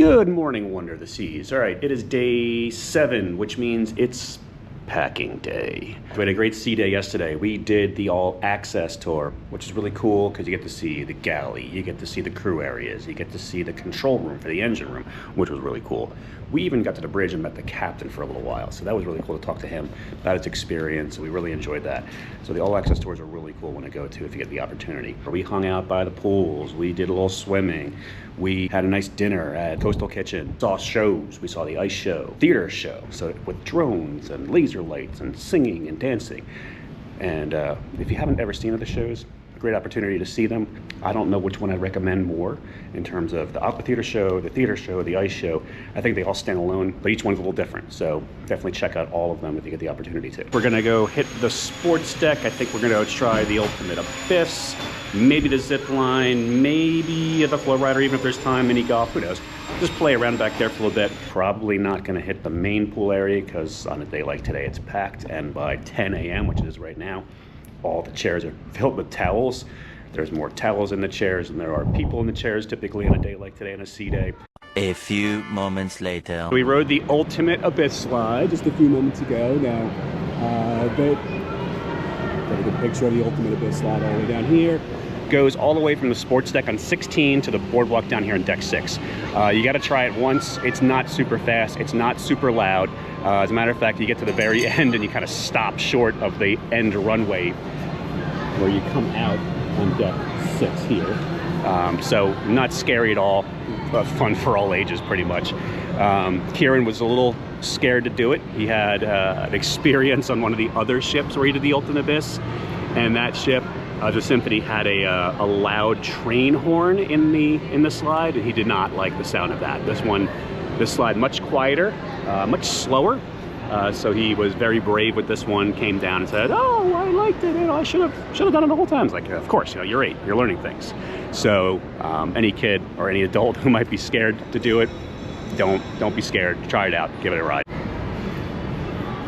Good morning, Wonder of the Seas. All right, it is day 7, which means it's packing day. We had a great sea day yesterday. We did the all-access tour, which is really cool because you get to see the galley, you get to see the crew areas, you get to see the control room for the engine room, which was really cool. We even got to the bridge and met the captain for a little while, so that was really cool to talk to him about his experience. We really enjoyed that. So the all-access tours are really cool when to go to if you get the opportunity. We hung out by the pools, we did a little swimming, we had a nice dinner at Coastal Kitchen, saw shows, we saw the ice show, theater show, so with drones and laser lights and singing and dancing. And if you haven't ever seen the shows, great opportunity to see them. I don't know which one I'd recommend more in terms of the theater show, the ice show. I think they all stand alone, but each one's a little different. So definitely check out all of them if you get the opportunity to. We're gonna go hit the sports deck. I think we're gonna try the ultimate abyss, maybe the zip line, maybe the flow rider, even if there's time, mini golf, who knows. Just play around back there for a little bit. Probably not gonna hit the main pool area because on a day like today, it's packed. And by 10 a.m., which it is right now, all the chairs are filled with towels. There's more towels in the chairs than there are people in the chairs typically on a day like today, on a sea day. A few moments later. We rode the ultimate abyss slide just a few moments ago. Now, got a good picture of the ultimate abyss slide all the way down here. Goes all the way from the sports deck on 16 to the boardwalk down here on deck 6. You got to try it once. It's not super fast. It's not super loud. As a matter of fact, you get to the very end and you kind of stop short of the end runway where you come out on deck 6 here. So not scary at all, but fun for all ages pretty much. Kieran was a little scared to do it. He had an experience on one of the other ships where he did the Ultimate Abyss, and that ship, the Symphony, had a loud train horn in the slide, and he did not like the sound of that. This slide much quieter, much slower. So he was very brave with this one, came down and said, "Oh, I liked it, I should have done it the whole time." It's like, of course, you're 8, you're learning things. So any kid or any adult who might be scared to do it, don't be scared, try it out, give it a ride.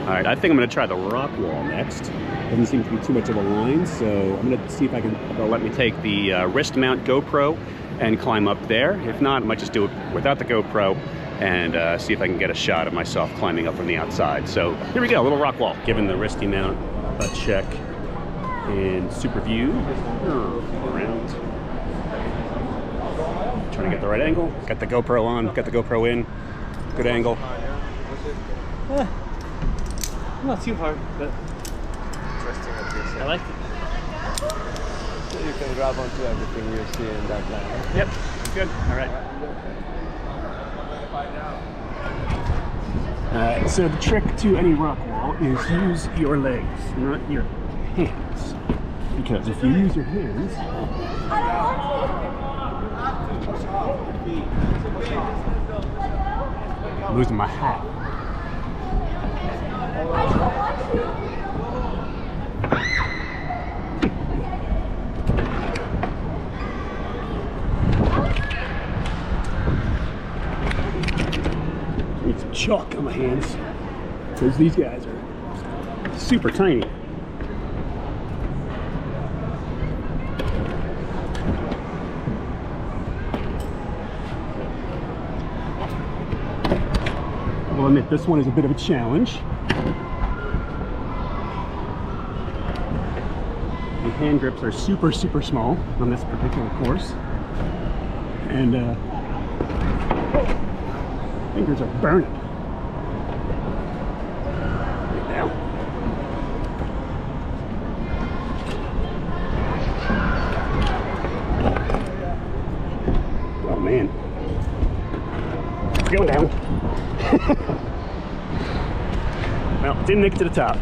All right, I think I'm gonna try the rock wall next. Doesn't seem to be too much of a line, so I'm gonna see if they'll let me take the wrist mount GoPro and climb up there. If not, I might just do it without the GoPro and see if I can get a shot of myself climbing up from the outside. So here we go, a little rock wall. Given the wristy mount a check in super view, around. Trying to get the right angle. Got the GoPro on, got the GoPro in, good angle. Not too hard, but interesting at least. I like it. So you can grab onto everything you see in that line. Yep, good. All right. So the trick to any rock wall is use your legs, not your hands. Because if you use your hands, I'm losing my hat. Need some chalk on my hands because these guys are super tiny. I will admit this one is a bit of a challenge. The hand grips are super small on this particular course, and fingers are burning. Right down. Oh man, it's going down. Well, didn't make it to the top.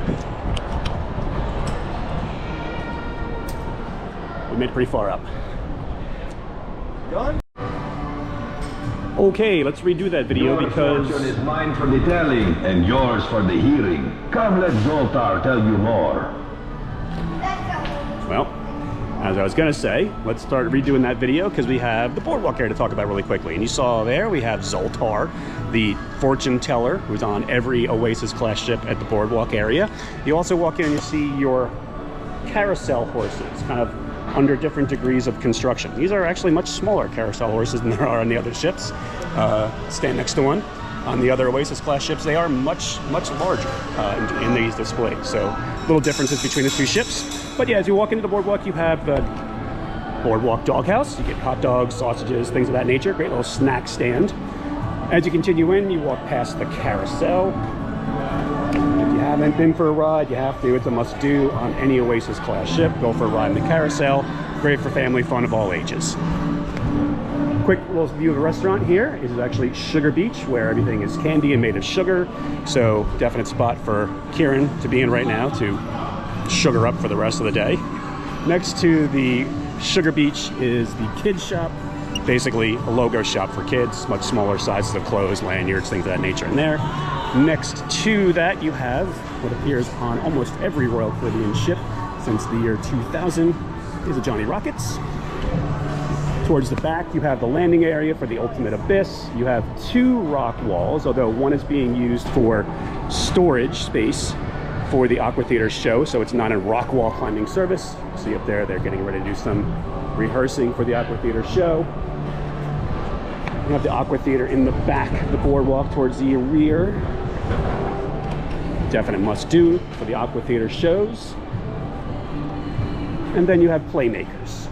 We made it pretty far up. Done? Okay, let's redo that video because... Your fortune is mine for the telling and yours for the hearing. Come, let Zoltar tell you more. Well, as I was gonna say, let's start redoing that video because we have the boardwalk here to talk about really quickly. And you saw there, we have Zoltar, the fortune teller, who's on every Oasis class ship at the boardwalk area. You also walk in and you see your carousel horses, kind of under different degrees of construction. These are actually much smaller carousel horses than there are on the other ships. stand next to one. On the other Oasis class ships, they are much larger in these displays. So little differences between the two ships. But yeah, as you walk into the Boardwalk, you have the Boardwalk Doghouse. You get hot dogs, sausages, things of that nature. Great little snack stand. As you continue in, you walk past the carousel. If you haven't been for a ride, you have to. It's a must-do on any Oasis class ship. Go for a ride in the carousel. Great for family fun of all ages. Quick little view of the restaurant here. This is actually Sugar Beach, where everything is candy and made of sugar. So definite spot for Kieran to be in right now to sugar up for the rest of the day. Next to the Sugar Beach is the kids shop. Basically a logo shop for kids, much smaller sizes of clothes, lanyards, things of that nature in there. Next to that you have what appears on almost every Royal Caribbean ship since the year 2000 is a Johnny Rockets. Towards the back, you have the landing area for the Ultimate Abyss. You have two rock walls, although one is being used for storage space for the Aqua Theater show, so it's not a rock wall climbing service. See up there, they're getting ready to do some rehearsing for the Aqua Theater show. You have the Aqua Theater in the back of the Boardwalk towards the rear. Definite must-do for the Aqua Theater shows. And then you have Playmakers.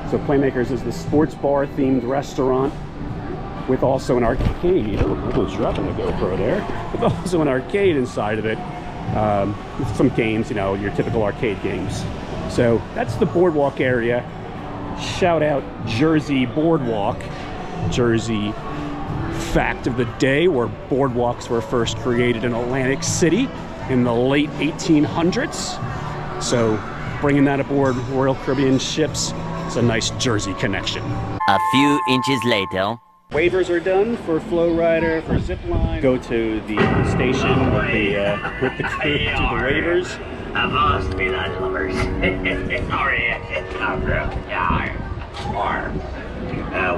So Playmakers is the sports bar themed restaurant with also an arcade. Oh, I was dropping the GoPro there. With also an arcade inside of it. With some games, you know, your typical arcade games. So that's the Boardwalk area. Shout out Jersey Boardwalk. Jersey fact of the day, where boardwalks were first created in Atlantic City in the late 1800s. So bringing that aboard Royal Caribbean ships, it's a nice Jersey connection. A few inches later. Waivers are done for flow rider, for zip line. Go to the station with the crew to the waivers. I must be that lovers.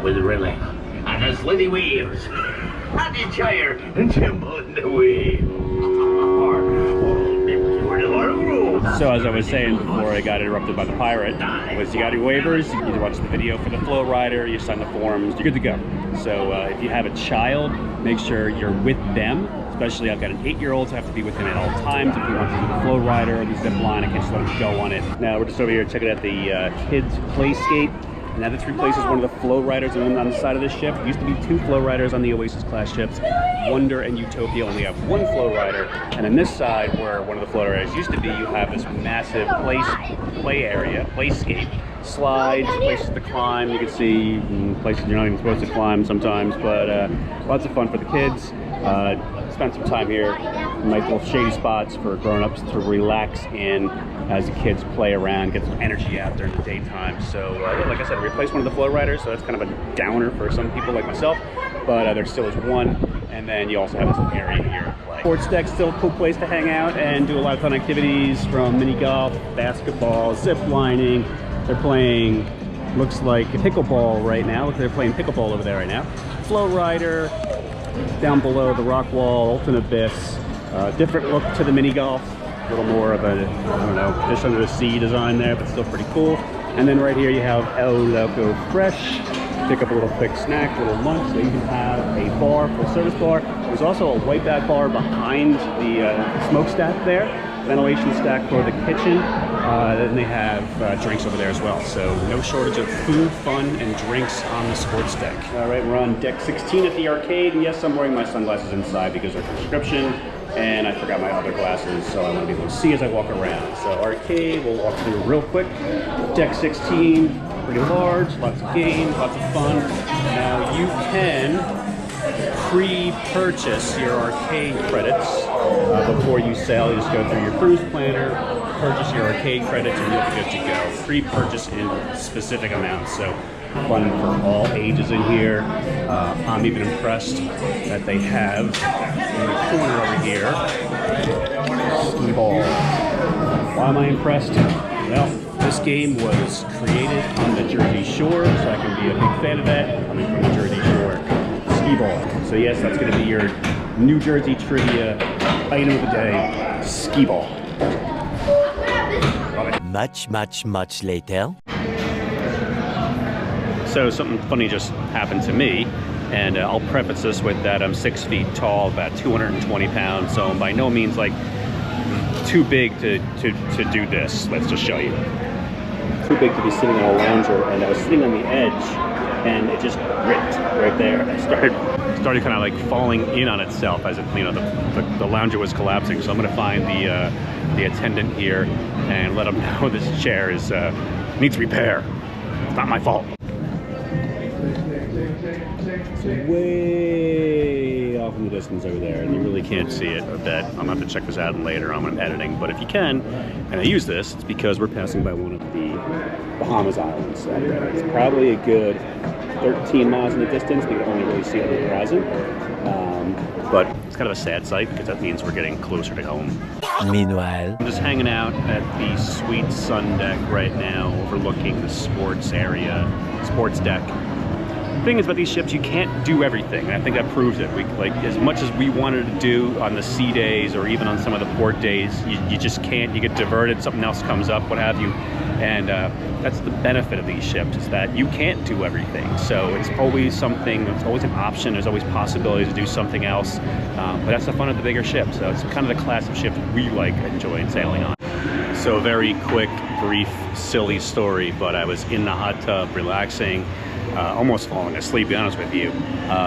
With railing and the slithy waves and the gyre and timble in the wave. So as I was saying before I got interrupted by the pirate, was you got your waivers, you watch the video for the flow rider, you sign the forms, you're good to go. So if you have a child, make sure you're with them. Especially I've got an 8-year-old, so I have to be with him at all times. If we want to do the flow rider or the zip line, I can't just let him go on it. Now we're just over here checking out the kids playscape. Now this replaces one of the flow riders on the side of this ship. There used to be 2 flow riders on the Oasis class ships. Wonder and Utopia only have 1 flow rider. And on this side, where one of the flow riders used to be, you have this massive play area, playscape, slides, places to climb. You can see places you're not even supposed to climb sometimes, but lots of fun for the kids. Spend some time here. Nice little shady spots for grown-ups to relax in as the kids play around, get some energy out during the daytime. So yeah, like I said, replace one of the flow riders, so that's kind of a downer for some people like myself, but there still is one. And then you also have this little area here to play. Sports deck, still a cool place to hang out and do a lot of fun activities, from mini golf, basketball, zip lining. They're playing, looks like pickleball right now. Look, they're playing pickleball over there right now. Flow rider, down below the rock wall, Ultimate Abyss. Different look to the mini golf. A little more of a, I don't know, fish under the sea design there, but still pretty cool. And then right here you have El Loco Fresh. Pick up a little quick snack, a little lunch. They even have a bar, full service bar. There's also a whiteback bar behind the smokestack there. Ventilation stack for the kitchen. Then they have drinks over there as well. So no shortage of food, fun, and drinks on the sports deck. All right, we're on deck 16 at the arcade. And yes, I'm wearing my sunglasses inside because they're prescription. And I forgot my other glasses, so I want to be able to see as I walk around. So arcade, we'll walk through real quick. Deck 16, pretty large, lots of games, lots of fun. Now you can pre-purchase your arcade credits before you sail. You just go through your cruise planner, purchase your arcade credits, and you'll be good to go. Pre-purchase in specific amounts. So fun for all ages in here. I'm even impressed that they have in the corner over here skee ball. Why am I impressed? Well, this game was created on the Jersey Shore, so I can be a big fan of that coming from the Jersey Shore. Skee ball. So yes, that's going to be your New Jersey trivia item of the day: skee ball. Much later. So something funny just happened to me. And I'll preface this with that I'm 6 feet tall, about 220 pounds, so I'm by no means like too big to do this. Let's just show you. Too big to be sitting on a lounger, and I was sitting on the edge, and it just ripped right there. I started kind of like falling in on itself as it, you know, the lounger was collapsing. So I'm gonna find the attendant here and let him know this chair is needs repair. It's not my fault. It's way off in the distance over there, and you really can't see it. I bet I'm gonna have to check this out later on when I'm editing. But if you can, and I use this, it's because we're passing by one of the Bahamas Islands. It's probably a good 13 miles in the distance. We can only really see it on the horizon. But it's kind of a sad sight because that means we're getting closer to home. Meanwhile, I'm just hanging out at the sweet sun deck right now, overlooking the sports area, sports deck. The thing is about these ships, you can't do everything, and I think that proves it. We, like, as much as we wanted to do on the sea days or even on some of the port days, you just can't. You get diverted, something else comes up, what have you. And that's the benefit of these ships, is that you can't do everything. So it's always something, it's always an option, there's always possibilities to do something else. But that's the fun of the bigger ships. So it's kind of the class of ships we like enjoying sailing on. So a very quick, brief, silly story, but I was in the hot tub relaxing, almost falling asleep, to be honest with you.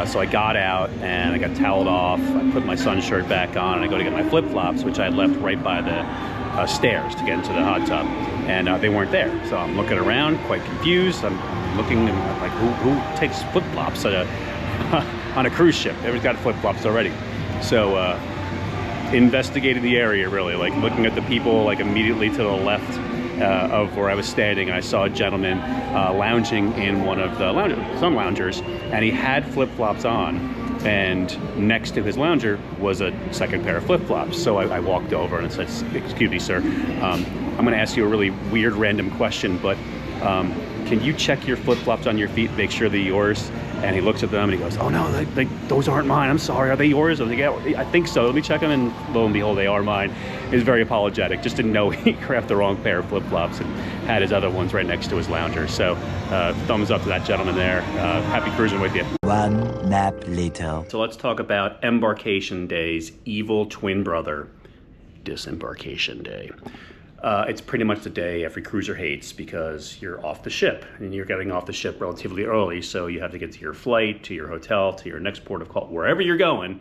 So I got out and I got toweled off, I put my sun shirt back on, and I go to get my flip-flops, which I had left right by the stairs to get into the hot tub, and they weren't there. So I'm looking around, quite confused. I'm looking and I'm like, who takes flip-flops on a cruise ship? Everyone's got flip-flops already. So investigating the area, really, like looking at the people like immediately to the left of where I was standing, and I saw a gentleman lounging in one of the sun loungers, and he had flip-flops on, and next to his lounger was a second pair of flip-flops. So I walked over and said, "Excuse me, sir, I'm going to ask you a really weird random question, but can you check your flip-flops on your feet, make sure they're yours?" And he looks at them and he goes, "Oh no, those aren't mine. I'm sorry. Are they yours?" I was like, "Yeah, I think so. Let me check them." And lo and behold, they are mine. He was very apologetic. Just didn't know he grabbed the wrong pair of flip-flops and had his other ones right next to his lounger. So thumbs up to that gentleman there. Happy cruising with you. one nap later. So let's talk about Embarkation Day's evil twin brother, Disembarkation Day. It's pretty much the day every cruiser hates because you're off the ship, and you're getting off the ship relatively early, so you have to get to your flight, to your hotel, to your next port of call, wherever you're going.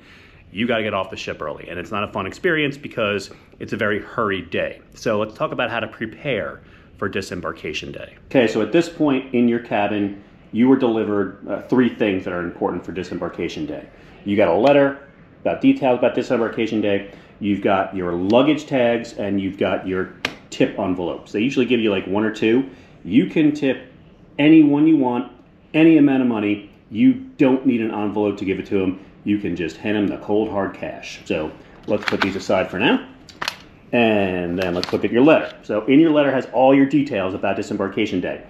You got to get off the ship early, and it's not a fun experience because it's a very hurried day. So let's talk about how to prepare for Disembarkation Day. Okay, so at this point in your cabin, you were delivered 3 things that are important for Disembarkation Day. You got a letter about details about Disembarkation Day, you've got your luggage tags, and you've got your tip envelopes. They usually give you like 1 or 2. You can tip anyone you want, any amount of money. You don't need an envelope to give it to them. You can just hand them the cold hard cash. So let's put these aside for now. And then let's look at your letter. So in your letter has all your details about Disembarkation Day.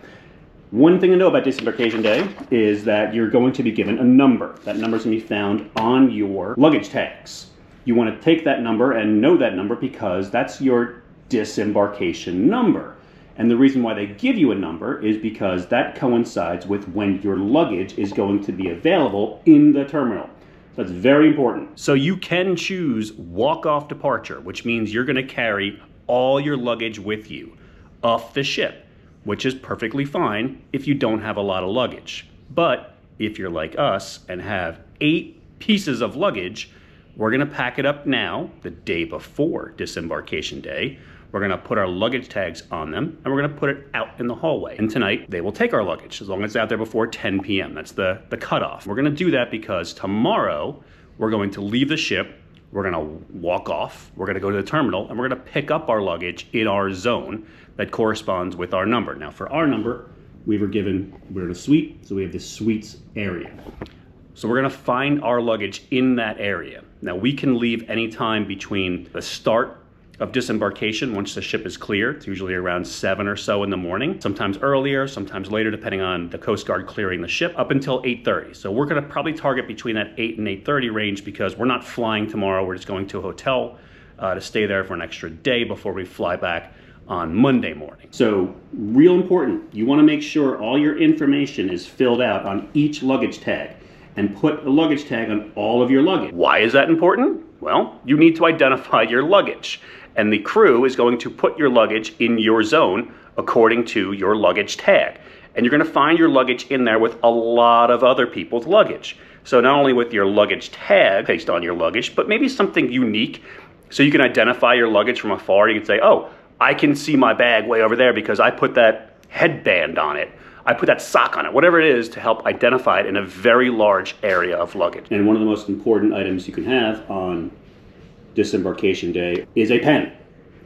One thing to know about Disembarkation Day is that you're going to be given a number. That number is going to be found on your luggage tags. You want to take that number and know that number because that's your disembarkation number. And the reason why they give you a number is because that coincides with when your luggage is going to be available in the terminal. So that's very important. So you can choose walk-off departure, which means you're going to carry all your luggage with you off the ship, which is perfectly fine if you don't have a lot of luggage. But if you're like us and have 8 pieces of luggage, we're going to pack it up now, the day before Disembarkation Day. We're going to put our luggage tags on them, and we're going to put it out in the hallway. And tonight, they will take our luggage, as long as it's out there before 10 p.m. That's the cutoff. We're going to do that because tomorrow, we're going to leave the ship, we're going to walk off, we're going to go to the terminal, and we're going to pick up our luggage in our zone that corresponds with our number. Now, for our number, we're in a suite, so we have this suites area. So we're going to find our luggage in that area. Now, we can leave anytime between the start of disembarkation, once the ship is clear. It's usually around 7 or so in the morning, sometimes earlier, sometimes later, depending on the Coast Guard clearing the ship, up until 8:30. So we're going to probably target between that 8 and 8:30 range because we're not flying tomorrow. We're just going to a hotel to stay there for an extra day before we fly back on Monday morning. So real important, you want to make sure all your information is filled out on each luggage tag. and put a luggage tag on all of your luggage. Why is that important? Well, you need to identify your luggage, and the crew is going to put your luggage in your zone according to your luggage tag. And you're going to find your luggage in there with a lot of other people's luggage. So not only with your luggage tag placed on your luggage, but maybe something unique so you can identify your luggage from afar. You can say, oh, I can see my bag way over there because I put that headband on it. I put that sock on it, whatever it is, to help identify it in a very large area of luggage. And one of the most important items you can have on disembarkation day is a pen.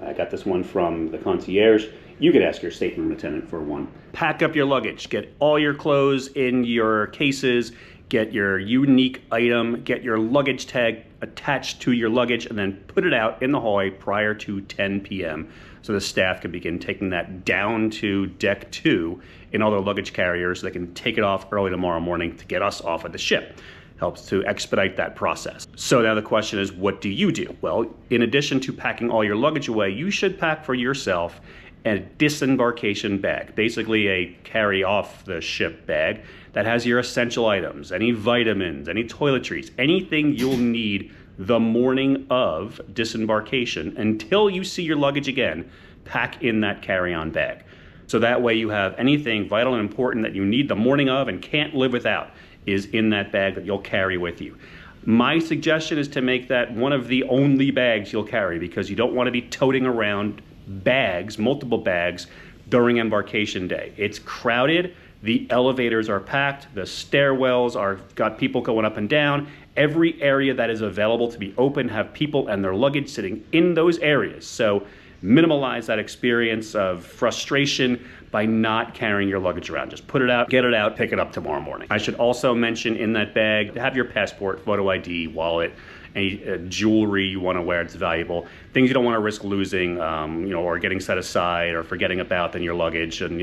I got this one from the concierge. You could ask your stateroom attendant for one. Pack up your luggage. Get all your clothes in your cases. Get your unique item. Get your luggage tag attached to your luggage, and then put it out in the hallway prior to 10 p.m. so the staff can begin taking that down to deck 2 in all their luggage carriers so they can take it off early tomorrow morning to get us off of the ship. Helps to expedite that process. So now the question is, what do you do? Well, in addition to packing all your luggage away, you should pack for yourself a disembarkation bag, basically a carry off the ship bag that has your essential items, any vitamins, any toiletries, anything you'll need the morning of disembarkation until you see your luggage again. Pack in that carry-on bag. So that way you have anything vital and important that you need the morning of and can't live without is in that bag that you'll carry with you. My suggestion is to make that one of the only bags you'll carry, because you don't want to be toting around bags, multiple bags, during embarkation day. It's crowded, the elevators are packed, the stairwells are got people going up and down. Every area that is available to be open have people and their luggage sitting in those areas. So minimize that experience of frustration by not carrying your luggage around. Just put it out, get it out, pick it up tomorrow morning. I should also mention in that bag, have your passport, photo ID, wallet, any jewelry you want to wear, it's valuable. Things you don't want to risk losing, or getting set aside or forgetting about in your luggage and,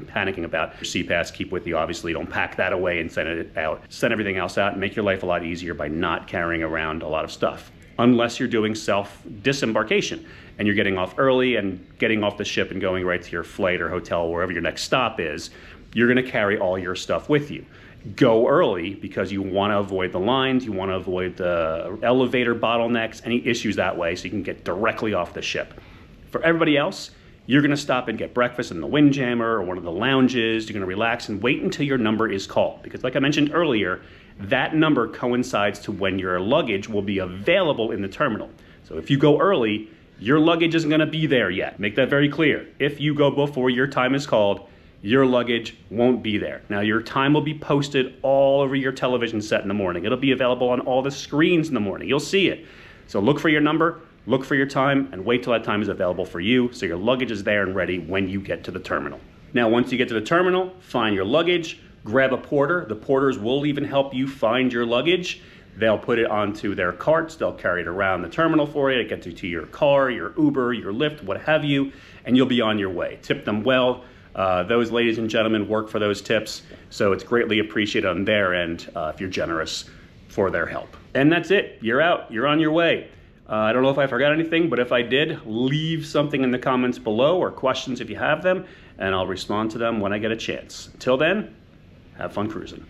panicking about. Your CPAS, keep with you, obviously. Don't pack that away and send it out. Send everything else out and make your life a lot easier by not carrying around a lot of stuff. Unless you're doing self-disembarkation and you're getting off early and getting off the ship and going right to your flight or hotel, wherever your next stop is, you're going to carry all your stuff with you. Go early because you want to avoid the lines, you want to avoid the elevator bottlenecks, any issues that way, so you can get directly off the ship. For everybody else, you're going to stop and get breakfast in the Windjammer or one of the lounges. You're going to relax and wait until your number is called, because like I mentioned earlier, that number coincides to when your luggage will be available in the terminal. So if you go early, your luggage isn't going to be there yet. Make that very clear. If you go before your time is called, your luggage won't be there. Now, your time will be posted all over your television set in the morning. It'll be available on all the screens in the morning. You'll see it. So look for your number, look for your time, and wait till that time is available for you so your luggage is there and ready when you get to the terminal. Now, once you get to the terminal, find your luggage, grab a porter. The porters will even help you find your luggage. They'll put it onto their carts. They'll carry it around the terminal for you to get to your car, your Uber, your Lyft, what have you, and you'll be on your way. Tip them well. Those ladies and gentlemen work for those tips, so it's greatly appreciated on their end if you're generous for their help. And that's it. You're out. You're on your way. I don't know if I forgot anything, but if I did, leave something in the comments below or questions if you have them, and I'll respond to them when I get a chance. Until then, have fun cruising.